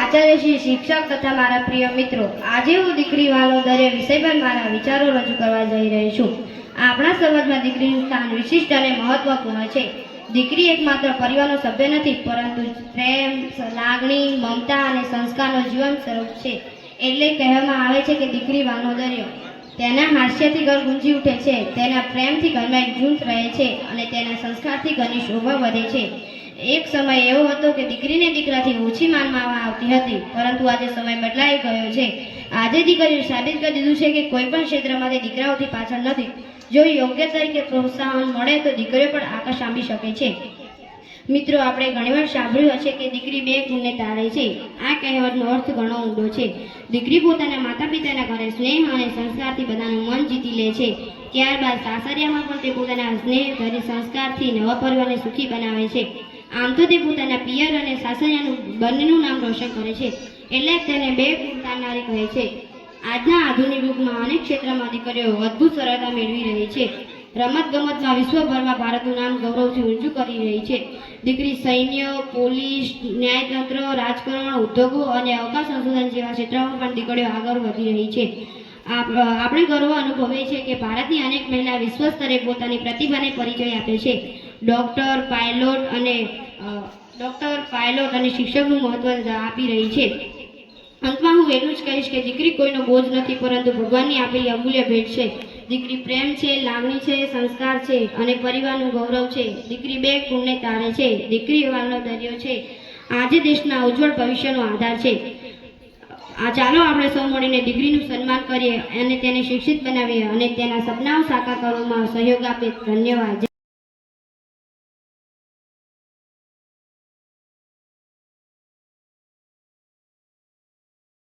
આચાર્ય શ્રી શિક્ષક તથા મારા પ્રિય મિત્રો, આજે હું દીકરી વાલો દરે વિષય પર મારા વિચારો રજૂ કરવા જઈ રહી છું. આપણા સમાજમાં દીકરીનું સ્થાન વિશિષ્ટ અને મહત્વપૂર્ણ છે. દીકરી એકમાત્ર પરિવારનો સભ્ય નથી, પરંતુ પ્રેમ, લાગણી, મમતા અને સંસ્કારનો જીવન સ્વરૂપ છે. એટલે કહેવામાં આવે છે કે દીકરી વાલો દરિયો. તેના હાસ્યથી ઘર ગુંજી ઉઠે છે, તેના પ્રેમથી ઘરમાં એક જૂથ રહે છે અને તેના સંસ્કારથી ઘરની શોભા વધે છે. એક સમય એવો હતો કે દીકરીને દીકરાથી ઓછી માનવામાં આવતી હતી, પરંતુ આજે સમય બદલાઈ ગયો છે. આજે દીકરીઓ સાબિત કરી દીધું છે કે કોઈ પણ ક્ષેત્રમાં તે દીકરાઓથી પાછળ નથી. જો યોગ્ય તરીકે પ્રોત્સાહન મળે તો દીકરીઓ પણ આકાશ આંબી શકે છે. મિત્રો, આપણે ઘણીવાર સાંભળ્યું હશે કે દીકરી બે ગુણને તારે છે. આ કહેવતનો અર્થ ઘણો ઊંડો છે. દીકરી પોતાના માતા પિતાના ઘરે સ્નેહ અને સંસ્કારથી બધાનું મન જીતી લે છે. ત્યારબાદ સાસરિયામાં પણ તે પોતાના સ્નેહ, ધૈર્ય, સંસ્કારથી નવા પરિવારને સુખી બનાવે છે. આમ તો તે પોતાના પિયર અને સાસરિયાનું બંનેનું નામ રોશન કરે છે. એટલે તેને બે ગુણ તારનારી કહે છે. આજના આધુનિક યુગમાં અનેક ક્ષેત્રમાં દીકરીઓ અદ્ભુત સરળતા મેળવી રહી છે. રમતગમતમાં વિશ્વભરમાં ભારતનું નામ ગૌરવથી ઊંચું કરી રહી છે. દીકરી સૈન્ય, પોલીસ, ન્યાયતંત્ર, રાજકારણ, ઉદ્યોગો અને અવકાશ સંશોધન જેવા ક્ષેત્રોમાં પણ દીકરીઓ આગળ વધી રહી છે. આપણે ગર્વ અનુભવીએ છીએ કે ભારતની અનેક મહિલા વિશ્વ સ્તરે પોતાની પ્રતિભાને પરિચય આપે છે. ડૉક્ટર, પાયલોટ અને શિક્ષકનું મહત્વ આપી રહી છે. અંતમાં હું એટલું જ કહીશ કે દીકરી કોઈનો બોજ નથી, પરંતુ ભગવાનની આપેલી અમૂલ્ય ભેટ છે. દીકરી પ્રેમ છે, લાગણી છે, સંસ્કાર છે અને પરિવારનું ગૌરવ છે. દીકરી બે ગુણને તારે છે. દીકરી વાલનો દરિયો છે. આજે દેશના ઉજ્જવળ ભવિષ્યનો આધાર છે. ચાલો આપણે સૌ મળીને દીકરીનું સન્માન કરીએ અને તેને શિક્ષિત બનાવીએ અને તેના સપનાઓ સાકાર કરવામાં સહયોગ આપીએ. ધન્યવાદ.